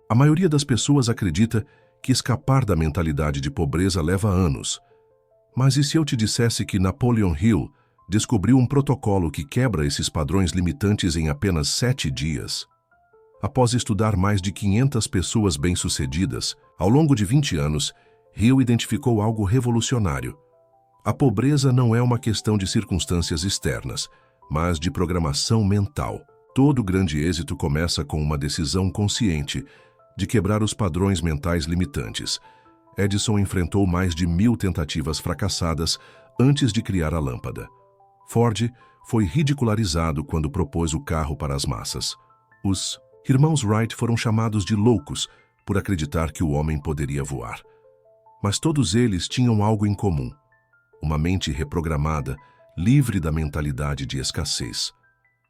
A maioria das pessoas acredita que escapar da mentalidade de pobreza leva anos. Mas e se eu te dissesse que Napoleon Hill descobriu um protocolo que quebra esses padrões limitantes em apenas 7 dias? Após estudar mais de 500 pessoas bem-sucedidas, ao longo de 20 anos, Hill identificou algo revolucionário. A pobreza não é uma questão de circunstâncias externas, mas de programação mental. Todo grande êxito começa com uma decisão consciente de quebrar os padrões mentais limitantes. Edison enfrentou mais de 1000 tentativas fracassadas antes de criar a lâmpada. Ford foi ridicularizado quando propôs o carro para as massas. Os irmãos Wright foram chamados de loucos por acreditar que o homem poderia voar. Mas todos eles tinham algo em comum: uma mente reprogramada, livre da mentalidade de escassez.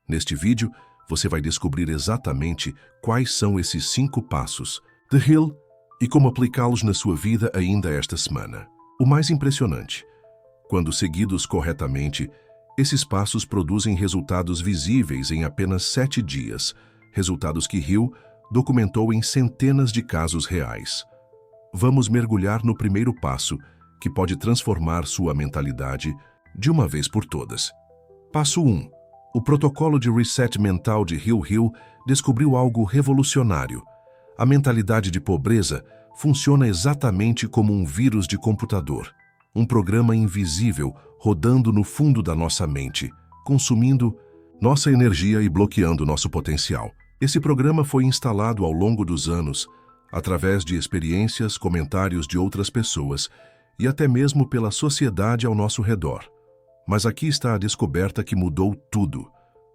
Neste vídeo, você vai descobrir exatamente quais são esses 5 passos de Hill e como aplicá-los na sua vida ainda esta semana. O mais impressionante: quando seguidos corretamente, esses passos produzem resultados visíveis em apenas 7 dias, resultados que Hill documentou em centenas de casos reais. Vamos mergulhar no primeiro passo, que pode transformar sua mentalidade de uma vez por todas. Passo 1. O protocolo de reset mental de Hill descobriu algo revolucionário. A mentalidade de pobreza funciona exatamente como um vírus de computador, um programa invisível rodando no fundo da nossa mente, consumindo nossa energia e bloqueando nosso potencial. Esse programa foi instalado ao longo dos anos, através de experiências, comentários de outras pessoas e até mesmo pela sociedade ao nosso redor. Mas aqui está a descoberta que mudou tudo.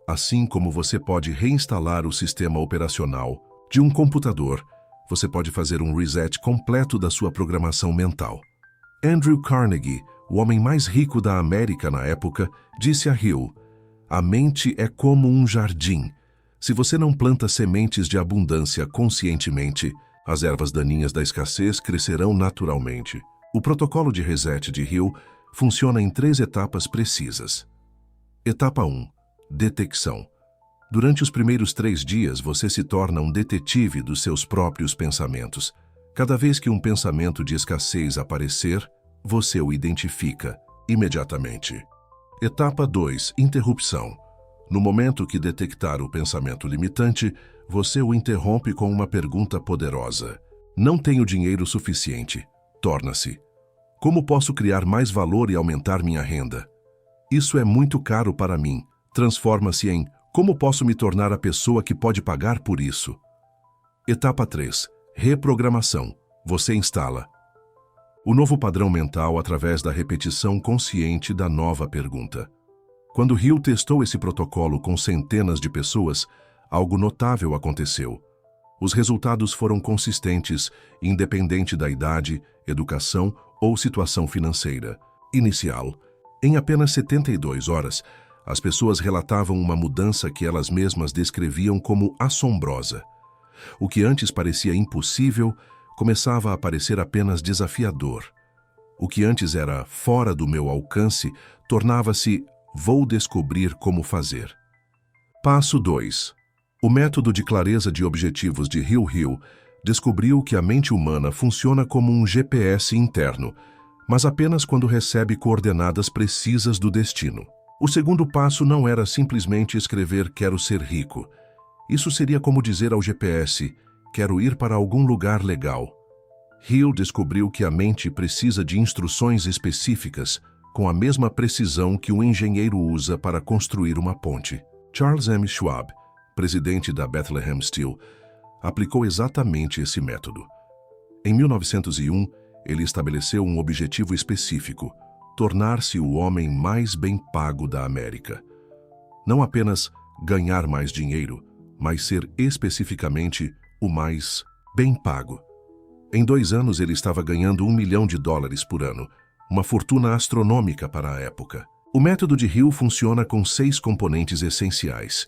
Assim como você pode reinstalar o sistema operacional de um computador, você pode fazer um reset completo da sua programação mental. Andrew Carnegie, o homem mais rico da América na época, disse a Hill: "A mente é como um jardim. Se você não planta sementes de abundância conscientemente, as ervas daninhas da escassez crescerão naturalmente." O protocolo de reset de Hill funciona em 3 etapas precisas. Etapa 1. Detecção. Durante os primeiros 3 dias, você se torna um detetive dos seus próprios pensamentos. Cada vez que um pensamento de escassez aparecer, você o identifica imediatamente. Etapa 2. Interrupção. No momento que detectar o pensamento limitante, você o interrompe com uma pergunta poderosa. Não tenho dinheiro suficiente. Torna-se: como posso criar mais valor e aumentar minha renda? Isso é muito caro para mim. Transforma-se em: como posso me tornar a pessoa que pode pagar por isso? Etapa 3. Reprogramação. Você instala o novo padrão mental através da repetição consciente da nova pergunta. Quando Hill testou esse protocolo com centenas de pessoas, algo notável aconteceu. Os resultados foram consistentes, independente da idade, educação ou situação financeira. Inicial. Em apenas 72 horas, as pessoas relatavam uma mudança que elas mesmas descreviam como assombrosa. O que antes parecia impossível começava a parecer apenas desafiador. O que antes era fora do meu alcance tornava-se: vou descobrir como fazer. Passo 2. O método de clareza de objetivos de Hill descobriu que a mente humana funciona como um GPS interno, mas apenas quando recebe coordenadas precisas do destino. O segundo passo não era simplesmente escrever "quero ser rico". Isso seria como dizer ao GPS: "quero ir para algum lugar legal". Hill descobriu que a mente precisa de instruções específicas, com a mesma precisão que um engenheiro usa para construir uma ponte. Charles M. Schwab, presidente da Bethlehem Steel, aplicou exatamente esse método. Em 1901, ele estabeleceu um objetivo específico: tornar-se o homem mais bem pago da América. Não apenas ganhar mais dinheiro, mas ser especificamente o mais bem pago. Em 2 anos, ele estava ganhando $1 milhão por ano, uma fortuna astronômica para a época. O método de Hill funciona com 6 componentes essenciais.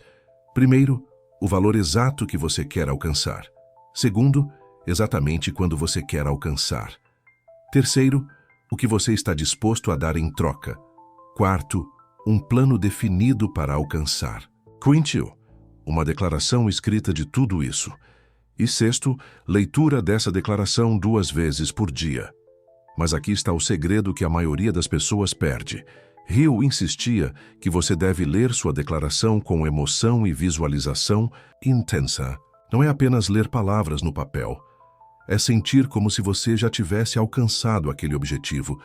Primeiro, o valor exato que você quer alcançar. Segundo, exatamente quando você quer alcançar. Terceiro, o que você está disposto a dar em troca. Quarto, um plano definido para alcançar. Quinto, uma declaração escrita de tudo isso. E sexto, leitura dessa declaração 2 vezes por dia. Mas aqui está o segredo que a maioria das pessoas perde. Hill insistia que você deve ler sua declaração com emoção e visualização intensa. Não é apenas ler palavras no papel. É sentir como se você já tivesse alcançado aquele objetivo,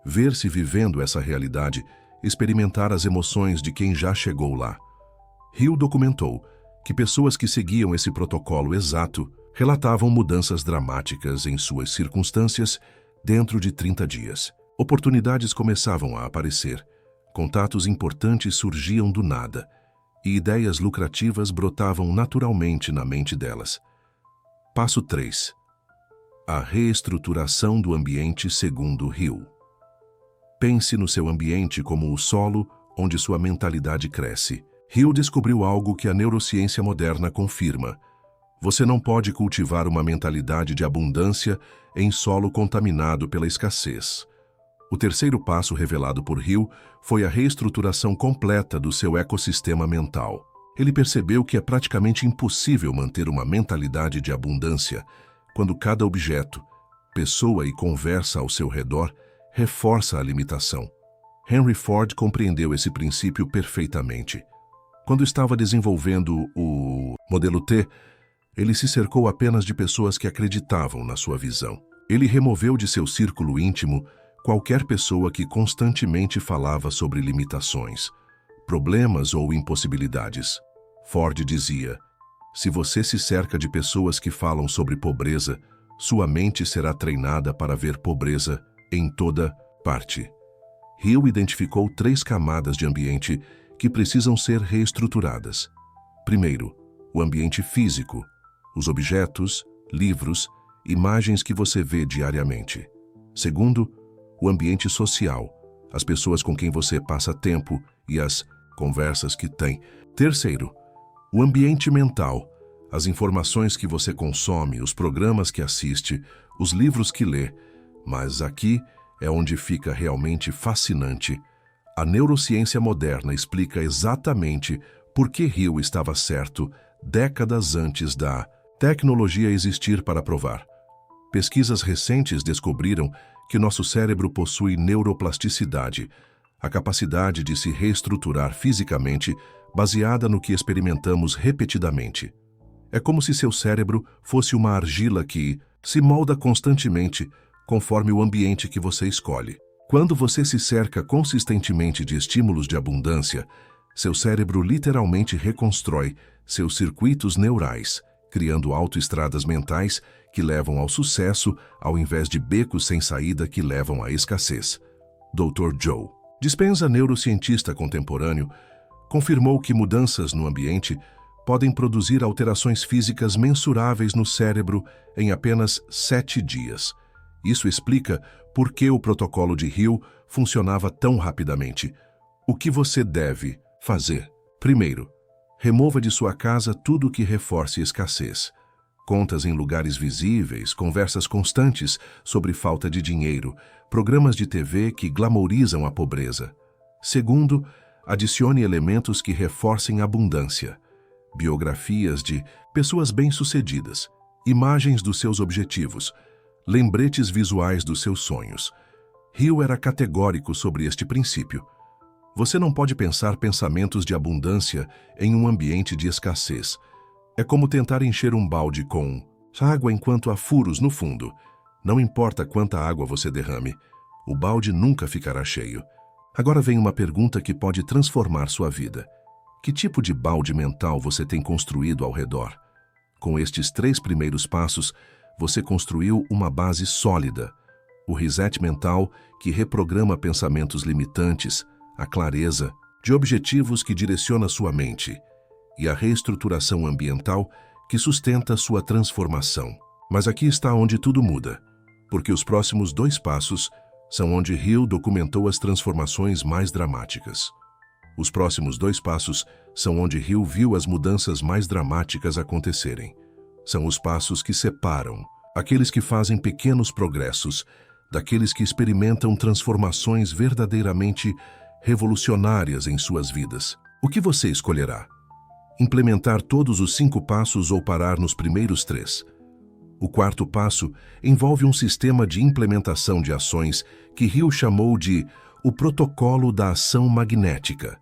ver-se vivendo essa realidade, experimentar as emoções de quem já chegou lá. Hill documentou que pessoas que seguiam esse protocolo exato relatavam mudanças dramáticas em suas circunstâncias dentro de 30 dias. Oportunidades começavam a aparecer, contatos importantes surgiam do nada e ideias lucrativas brotavam naturalmente na mente delas. Passo 3. A reestruturação do ambiente segundo Hill. Pense no seu ambiente como o solo onde sua mentalidade cresce. Hill descobriu algo que a neurociência moderna confirma. Você não pode cultivar uma mentalidade de abundância em solo contaminado pela escassez. O terceiro passo revelado por Hill foi a reestruturação completa do seu ecossistema mental. Ele percebeu que é praticamente impossível manter uma mentalidade de abundância quando cada objeto, pessoa e conversa ao seu redor reforça a limitação. Henry Ford compreendeu esse princípio perfeitamente. Quando estava desenvolvendo o modelo T, ele se cercou apenas de pessoas que acreditavam na sua visão. Ele removeu de seu círculo íntimo qualquer pessoa que constantemente falava sobre limitações, problemas ou impossibilidades. Ford dizia: se você se cerca de pessoas que falam sobre pobreza, sua mente será treinada para ver pobreza em toda parte. Hill identificou 3 camadas de ambiente que precisam ser reestruturadas. Primeiro, o ambiente físico, os objetos, livros, imagens que você vê diariamente. Segundo, o ambiente social, as pessoas com quem você passa tempo e as conversas que tem. Terceiro, o ambiente mental, as informações que você consome, os programas que assiste, os livros que lê. Mas aqui é onde fica realmente fascinante. A neurociência moderna explica exatamente por que Hill estava certo décadas antes da tecnologia existir para provar. Pesquisas recentes descobriram que nosso cérebro possui neuroplasticidade, a capacidade de se reestruturar fisicamente baseada no que experimentamos repetidamente. É como se seu cérebro fosse uma argila que se molda constantemente conforme o ambiente que você escolhe. Quando você se cerca consistentemente de estímulos de abundância, seu cérebro literalmente reconstrói seus circuitos neurais, criando autoestradas mentais que levam ao sucesso ao invés de becos sem saída que levam à escassez. Dr. Joe Dispenza, neurocientista contemporâneo, confirmou que mudanças no ambiente podem produzir alterações físicas mensuráveis no cérebro em apenas 7 dias. Isso explica por que o protocolo de Hill funcionava tão rapidamente. O que você deve fazer? Primeiro, remova de sua casa tudo que reforce escassez. Contas em lugares visíveis, conversas constantes sobre falta de dinheiro, programas de TV que glamourizam a pobreza. Segundo, adicione elementos que reforcem a abundância. Biografias de pessoas bem-sucedidas, imagens dos seus objetivos, lembretes visuais dos seus sonhos. Hill era categórico sobre este princípio. Você não pode pensar pensamentos de abundância em um ambiente de escassez. É como tentar encher um balde com água enquanto há furos no fundo. Não importa quanta água você derrame, o balde nunca ficará cheio. Agora vem uma pergunta que pode transformar sua vida. Que tipo de balde mental você tem construído ao redor? Com estes 3 primeiros passos, você construiu uma base sólida. O reset mental, que reprograma pensamentos limitantes, a clareza de objetivos que direciona sua mente, e a reestruturação ambiental, que sustenta sua transformação. Mas aqui está onde tudo muda, porque os próximos 2 passos são onde Hill documentou as transformações mais dramáticas. Os próximos 2 passos são onde Hill viu as mudanças mais dramáticas acontecerem. São os passos que separam aqueles que fazem pequenos progressos daqueles que experimentam transformações verdadeiramente revolucionárias em suas vidas. O que você escolherá? implementar todos os 5 passos ou parar nos primeiros 3. O quarto passo envolve um sistema de implementação de ações que Hill chamou de o protocolo da ação magnética.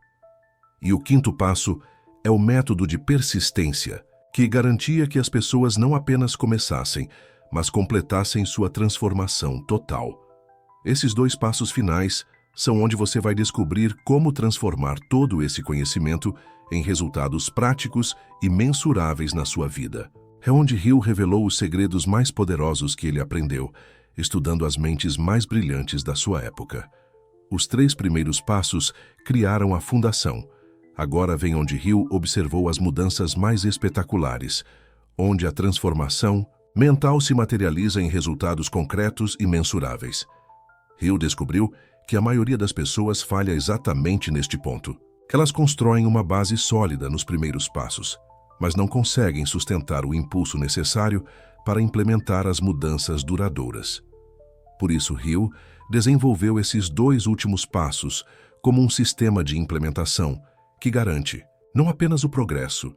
E o quinto passo é o método de persistência, que garantia que as pessoas não apenas começassem, mas completassem sua transformação total. Esses 2 passos finais são onde você vai descobrir como transformar todo esse conhecimento em resultados práticos e mensuráveis na sua vida. É onde Hill revelou os segredos mais poderosos que ele aprendeu, estudando as mentes mais brilhantes da sua época. Os 3 primeiros passos criaram a fundação. Agora vem onde Hill observou as mudanças mais espetaculares, onde a transformação mental se materializa em resultados concretos e mensuráveis. Hill descobriu que a maioria das pessoas falha exatamente neste ponto. Elas constroem uma base sólida nos primeiros passos, mas não conseguem sustentar o impulso necessário para implementar as mudanças duradouras. Por isso, Hill desenvolveu esses 2 últimos passos como um sistema de implementação que garante não apenas o progresso,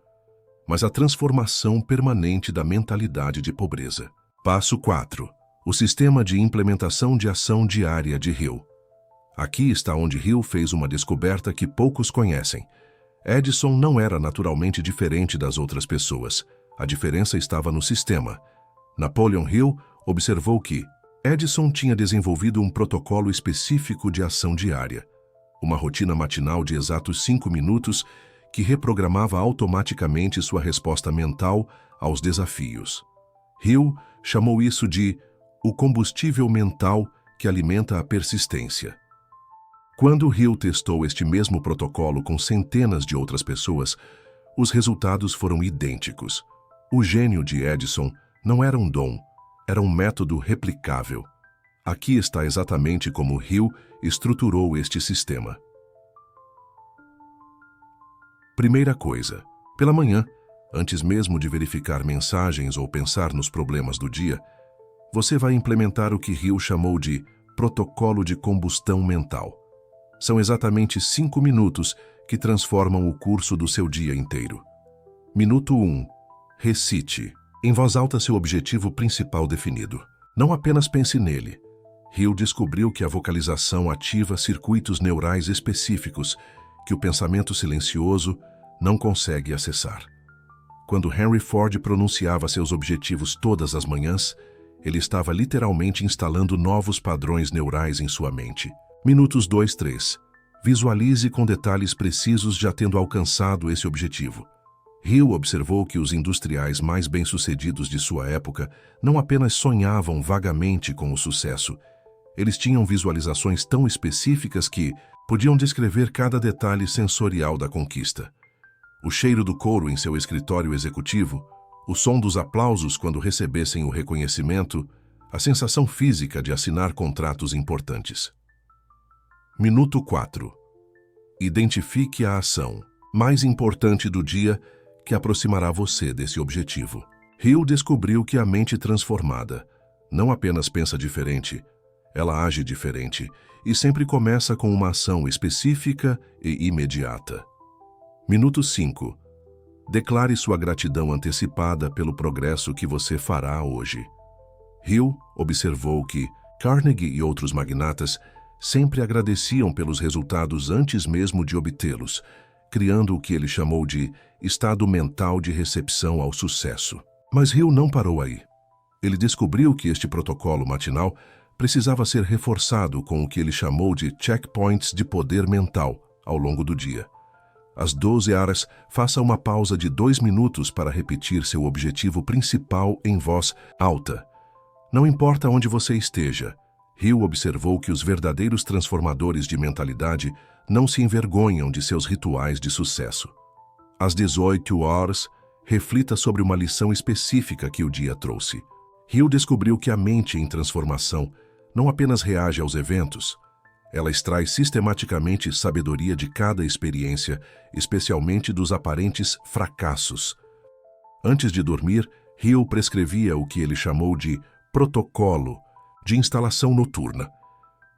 mas a transformação permanente da mentalidade de pobreza. Passo 4. O sistema de implementação de ação diária de Hill. Aqui está onde Hill fez uma descoberta que poucos conhecem. Edison não era naturalmente diferente das outras pessoas. A diferença estava no sistema. Napoleon Hill observou que Edison tinha desenvolvido um protocolo específico de ação diária, uma rotina matinal de exatos 5 minutos que reprogramava automaticamente sua resposta mental aos desafios. Hill chamou isso de o combustível mental que alimenta a persistência. Quando Hill testou este mesmo protocolo com centenas de outras pessoas, os resultados foram idênticos. O gênio de Edison não era um dom, era um método replicável. Aqui está exatamente como Hill estruturou este sistema. Primeira coisa, pela manhã, antes mesmo de verificar mensagens ou pensar nos problemas do dia, você vai implementar o que Hill chamou de protocolo de combustão mental. São exatamente 5 minutos que transformam o curso do seu dia inteiro. Minuto 1. Recite, em voz alta, seu objetivo principal definido. Não apenas pense nele. Hill descobriu que a vocalização ativa circuitos neurais específicos que o pensamento silencioso não consegue acessar. Quando Henry Ford pronunciava seus objetivos todas as manhãs, ele estava literalmente instalando novos padrões neurais em sua mente. Minutos 2-3. Visualize com detalhes precisos já tendo alcançado esse objetivo. Hill observou que os industriais mais bem-sucedidos de sua época não apenas sonhavam vagamente com o sucesso, eles tinham visualizações tão específicas que podiam descrever cada detalhe sensorial da conquista. O cheiro do couro em seu escritório executivo, o som dos aplausos quando recebessem o reconhecimento, a sensação física de assinar contratos importantes. Minuto 4. Identifique a ação mais importante do dia que aproximará você desse objetivo. Hill descobriu que a mente transformada não apenas pensa diferente, ela age diferente e sempre começa com uma ação específica e imediata. Minuto 5. Declare sua gratidão antecipada pelo progresso que você fará hoje. Hill observou que Carnegie e outros magnatas sempre agradeciam pelos resultados antes mesmo de obtê-los, criando o que ele chamou de estado mental de recepção ao sucesso. Mas Hill não parou aí. Ele descobriu que este protocolo matinal precisava ser reforçado com o que ele chamou de checkpoints de poder mental ao longo do dia. Às 12 horas, faça uma pausa de 2 minutos para repetir seu objetivo principal em voz alta. Não importa onde você esteja, Hill observou que os verdadeiros transformadores de mentalidade não se envergonham de seus rituais de sucesso. Às 18 horas, reflita sobre uma lição específica que o dia trouxe. Hill descobriu que a mente em transformação não apenas reage aos eventos, ela extrai sistematicamente sabedoria de cada experiência, especialmente dos aparentes fracassos. Antes de dormir, Hill prescrevia o que ele chamou de protocolo de instalação noturna.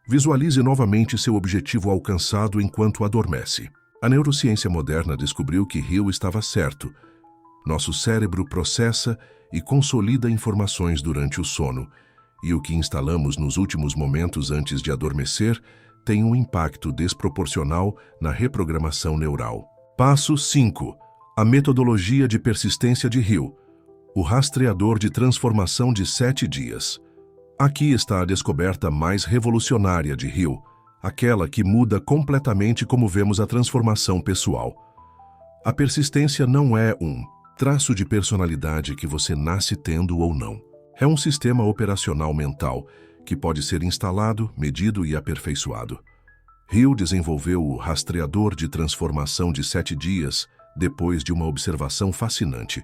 Visualize novamente seu objetivo alcançado enquanto adormece. A neurociência moderna descobriu que Hill estava certo. Nosso cérebro processa e consolida informações durante o sono, e o que instalamos nos últimos momentos antes de adormecer tem um impacto desproporcional na reprogramação neural. Passo 5. A metodologia de persistência de Hill. O rastreador de transformação de 7 dias. Aqui está a descoberta mais revolucionária de Hill, aquela que muda completamente como vemos a transformação pessoal. A persistência não é um traço de personalidade que você nasce tendo ou não. É um sistema operacional mental que pode ser instalado, medido e aperfeiçoado. Hill desenvolveu o rastreador de transformação de 7 dias depois de uma observação fascinante.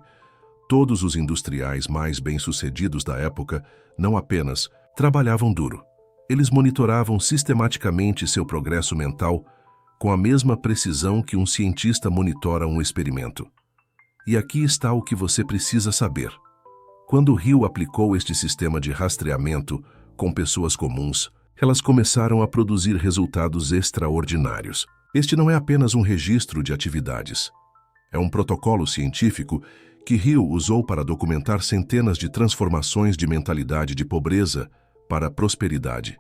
Todos os industriais mais bem-sucedidos da época não apenas trabalhavam duro. Eles monitoravam sistematicamente seu progresso mental com a mesma precisão que um cientista monitora um experimento. E aqui está o que você precisa saber. Quando Hill aplicou este sistema de rastreamento com pessoas comuns, elas começaram a produzir resultados extraordinários. Este não é apenas um registro de atividades. É um protocolo científico que Hill usou para documentar centenas de transformações de mentalidade de pobreza para prosperidade.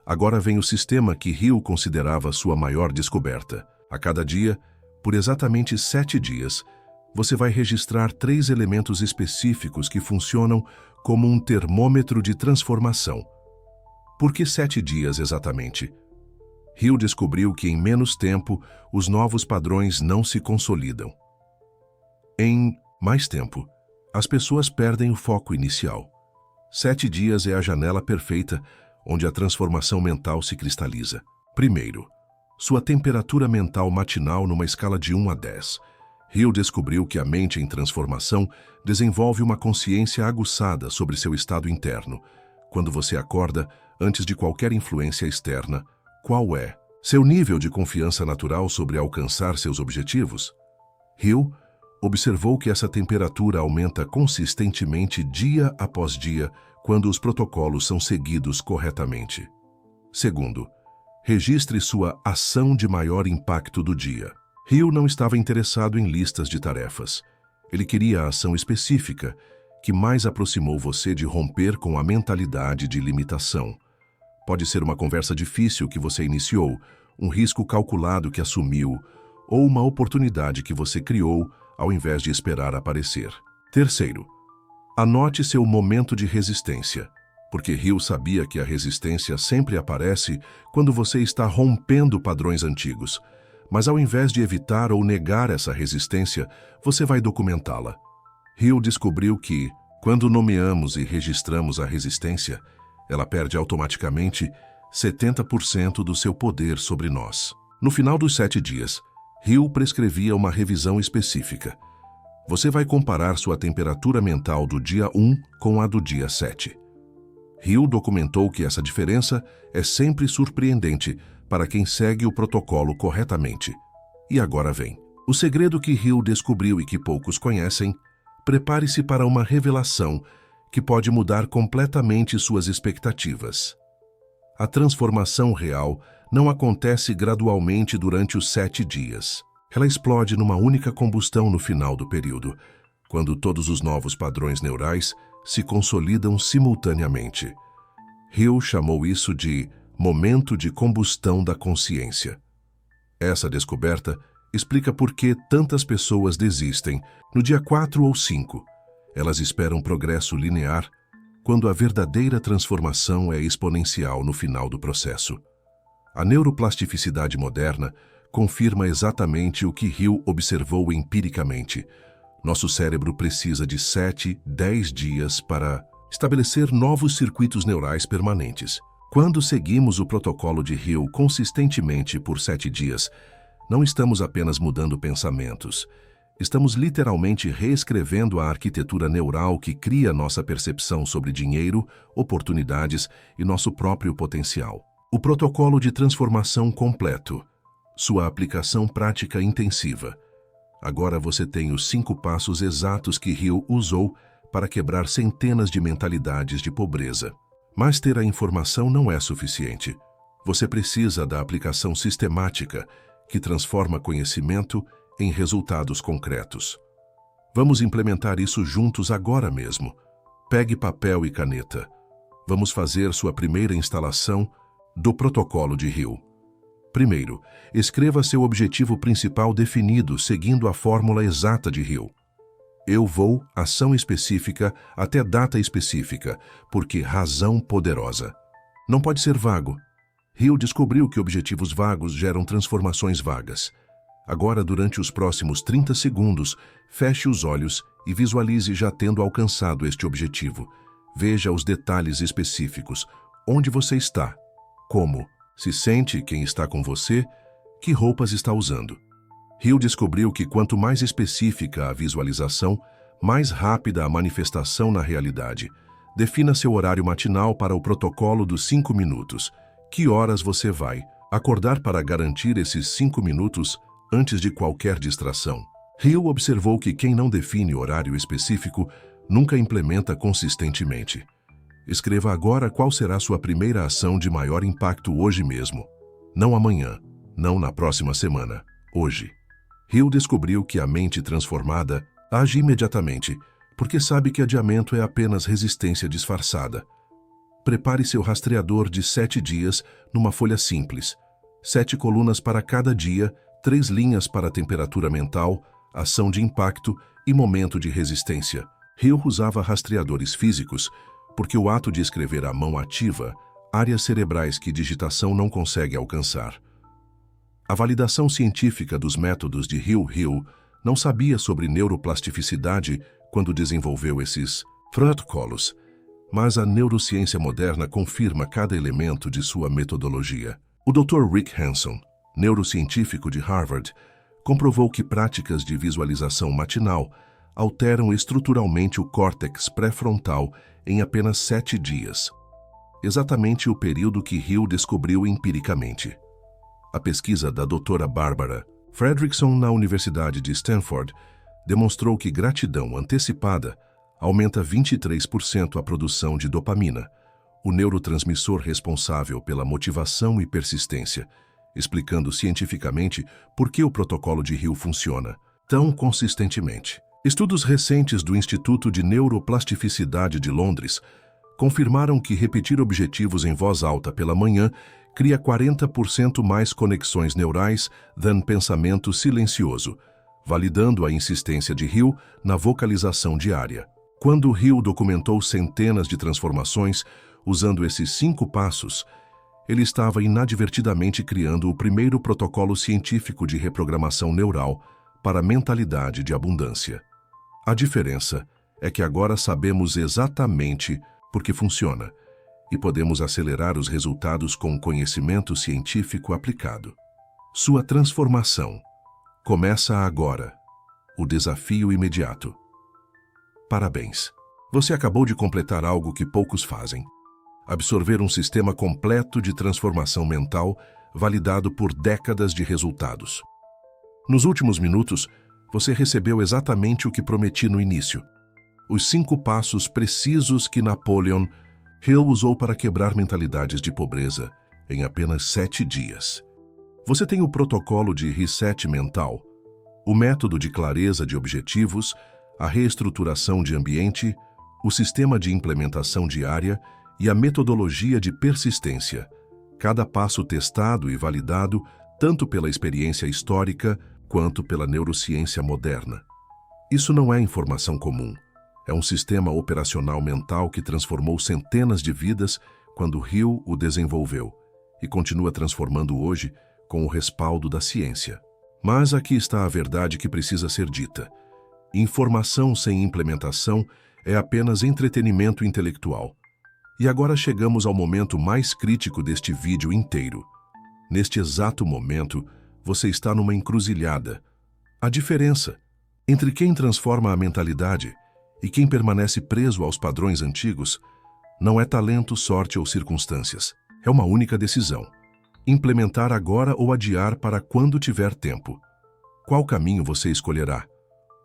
Agora vem o sistema que Hill considerava sua maior descoberta. A cada dia, por exatamente 7 dias, você vai registrar 3 elementos específicos que funcionam como um termômetro de transformação. Por que 7 dias exatamente? Hill descobriu que em menos tempo, os novos padrões não se consolidam. Em mais tempo, as pessoas perdem o foco inicial. 7 dias é a janela perfeita onde a transformação mental se cristaliza. Primeiro, sua temperatura mental matinal numa escala de 1 a 10. Hill descobriu que a mente em transformação desenvolve uma consciência aguçada sobre seu estado interno. Quando você acorda, antes de qualquer influência externa, qual é seu nível de confiança natural sobre alcançar seus objetivos? Hill observou que essa temperatura aumenta consistentemente dia após dia quando os protocolos são seguidos corretamente. Segundo, registre sua ação de maior impacto do dia. Hill não estava interessado em listas de tarefas. Ele queria a ação específica que mais aproximou você de romper com a mentalidade de limitação. Pode ser uma conversa difícil que você iniciou, um risco calculado que assumiu, ou uma oportunidade que você criou ao invés de esperar aparecer. Terceiro, anote seu momento de resistência, porque Hill sabia que a resistência sempre aparece quando você está rompendo padrões antigos. Mas ao invés de evitar ou negar essa resistência, você vai documentá-la. Hill descobriu que, quando nomeamos e registramos a resistência, ela perde automaticamente 70% do seu poder sobre nós. No final dos 7 dias, Hill prescrevia uma revisão específica. Você vai comparar sua temperatura mental do dia 1 com a do dia 7. Hill documentou que essa diferença é sempre surpreendente para quem segue o protocolo corretamente. E agora vem o segredo que Hill descobriu e que poucos conhecem. Prepare-se para uma revelação que pode mudar completamente suas expectativas. A transformação real não acontece gradualmente durante os 7 dias. Ela explode numa única combustão no final do período, quando todos os novos padrões neurais se consolidam simultaneamente. Hill chamou isso de momento de combustão da consciência. Essa descoberta explica por que tantas pessoas desistem no dia 4 ou 5. Elas esperam progresso linear, quando a verdadeira transformação é exponencial no final do processo. A neuroplasticidade moderna confirma exatamente o que Hill observou empiricamente. Nosso cérebro precisa de 7, 10 dias para estabelecer novos circuitos neurais permanentes. Quando seguimos o protocolo de Hill consistentemente por 7 dias, não estamos apenas mudando pensamentos. Estamos literalmente reescrevendo a arquitetura neural que cria nossa percepção sobre dinheiro, oportunidades e nosso próprio potencial. O protocolo de transformação completo. Sua aplicação prática intensiva. Agora você tem os 5 passos exatos que Hill usou para quebrar centenas de mentalidades de pobreza. Mas ter a informação não é suficiente. Você precisa da aplicação sistemática, que transforma conhecimento em resultados concretos. Vamos implementar isso juntos agora mesmo. Pegue papel e caneta. Vamos fazer sua primeira instalação do protocolo de Hill. Primeiro, escreva seu objetivo principal definido seguindo a fórmula exata de Hill. Eu vou, ação específica, até data específica, porque razão poderosa. Não pode ser vago. Hill descobriu que objetivos vagos geram transformações vagas. Agora, durante os próximos 30 segundos, feche os olhos e visualize já tendo alcançado este objetivo. Veja os detalhes específicos. Onde você está? Como? Se sente quem está com você? Que roupas está usando? Hill descobriu que quanto mais específica a visualização, mais rápida a manifestação na realidade. Defina seu horário matinal para o protocolo dos 5 minutos. Que horas você vai acordar para garantir esses 5 minutos antes de qualquer distração? Hill observou que quem não define horário específico nunca implementa consistentemente. Escreva agora qual será sua primeira ação de maior impacto hoje mesmo. Não amanhã, não na próxima semana, hoje. Hill descobriu que a mente transformada age imediatamente, porque sabe que adiamento é apenas resistência disfarçada. Prepare seu rastreador de 7 dias numa folha simples. 7 colunas para cada dia, 3 linhas para temperatura mental, ação de impacto e momento de resistência. Hill usava rastreadores físicos porque o ato de escrever à mão ativa áreas cerebrais que digitação não consegue alcançar. A validação científica dos métodos de Hill não sabia sobre neuroplasticidade quando desenvolveu esses protocolos, mas a neurociência moderna confirma cada elemento de sua metodologia. O Dr. Rick Hanson, neurocientífico de Harvard, comprovou que práticas de visualização matinal alteram estruturalmente o córtex pré-frontal em apenas 7 dias. Exatamente o período que Hill descobriu empiricamente. A pesquisa da doutora Barbara Fredrickson na Universidade de Stanford demonstrou que gratidão antecipada aumenta 23% a produção de dopamina, o neurotransmissor responsável pela motivação e persistência, explicando cientificamente por que o protocolo de Hill funciona tão consistentemente. Estudos recentes do Instituto de Neuroplasticidade de Londres confirmaram que repetir objetivos em voz alta pela manhã cria 40% mais conexões neurais do pensamento silencioso, validando a insistência de Hill na vocalização diária. Quando Hill documentou centenas de transformações usando esses 5 passos, ele estava inadvertidamente criando o primeiro protocolo científico de reprogramação neural para a mentalidade de abundância. A diferença é que agora sabemos exatamente por que funciona e podemos acelerar os resultados com conhecimento científico aplicado. Sua transformação começa agora. O desafio imediato. Parabéns! Você acabou de completar algo que poucos fazem. Absorver um sistema completo de transformação mental validado por décadas de resultados. Nos últimos minutos, você recebeu exatamente o que prometi no início. Os 5 passos precisos que Napoleon Hill usou para quebrar mentalidades de pobreza em apenas 7 dias. Você tem o protocolo de reset mental, o método de clareza de objetivos, a reestruturação de ambiente, o sistema de implementação diária e a metodologia de persistência, cada passo testado e validado tanto pela experiência histórica quanto pela neurociência moderna. Isso não é informação comum. É um sistema operacional mental que transformou centenas de vidas quando Hill o desenvolveu e continua transformando hoje com o respaldo da ciência. Mas aqui está a verdade que precisa ser dita. Informação sem implementação é apenas entretenimento intelectual. E agora chegamos ao momento mais crítico deste vídeo inteiro. Neste exato momento, você está numa encruzilhada. A diferença entre quem transforma a mentalidade e quem permanece preso aos padrões antigos não é talento, sorte ou circunstâncias. É uma única decisão. Implementar agora ou adiar para quando tiver tempo. Qual caminho você escolherá?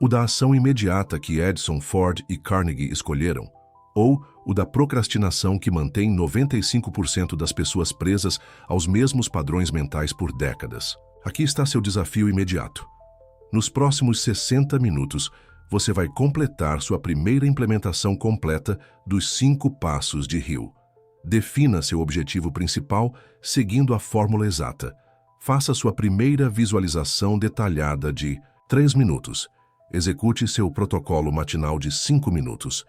O da ação imediata que Edison, Ford e Carnegie escolheram? Ou o da procrastinação que mantém 95% das pessoas presas aos mesmos padrões mentais por décadas? Aqui está seu desafio imediato. Nos próximos 60 minutos, você vai completar sua primeira implementação completa dos 5 passos de Hill. Defina seu objetivo principal seguindo a fórmula exata. Faça sua primeira visualização detalhada de 3 minutos. Execute seu protocolo matinal de 5 minutos.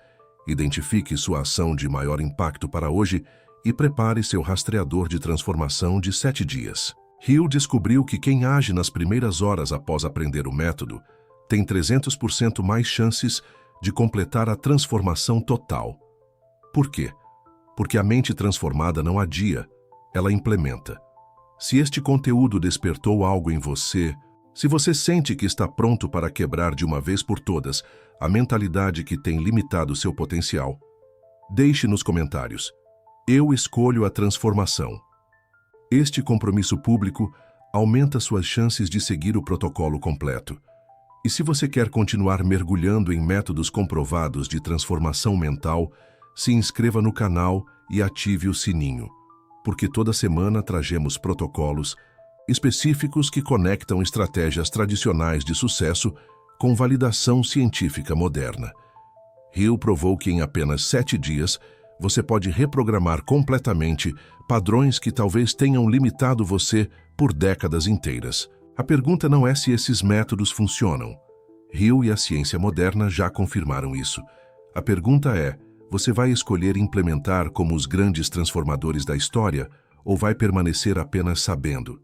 Identifique sua ação de maior impacto para hoje e prepare seu rastreador de transformação de 7 dias. Hill descobriu que quem age nas primeiras horas após aprender o método tem 300% mais chances de completar a transformação total. Por quê? Porque a mente transformada não adia, ela implementa. Se este conteúdo despertou algo em você, se você sente que está pronto para quebrar de uma vez por todas a mentalidade que tem limitado seu potencial, deixe nos comentários: eu escolho a transformação. Este compromisso público aumenta suas chances de seguir o protocolo completo. E se você quer continuar mergulhando em métodos comprovados de transformação mental, se inscreva no canal e ative o sininho, porque toda semana trazemos protocolos específicos que conectam estratégias tradicionais de sucesso com validação científica moderna. Hill provou que em apenas 7 dias você pode reprogramar completamente padrões que talvez tenham limitado você por décadas inteiras. A pergunta não é se esses métodos funcionam. Hill e a ciência moderna já confirmaram isso. A pergunta é: você vai escolher implementar como os grandes transformadores da história ou vai permanecer apenas sabendo?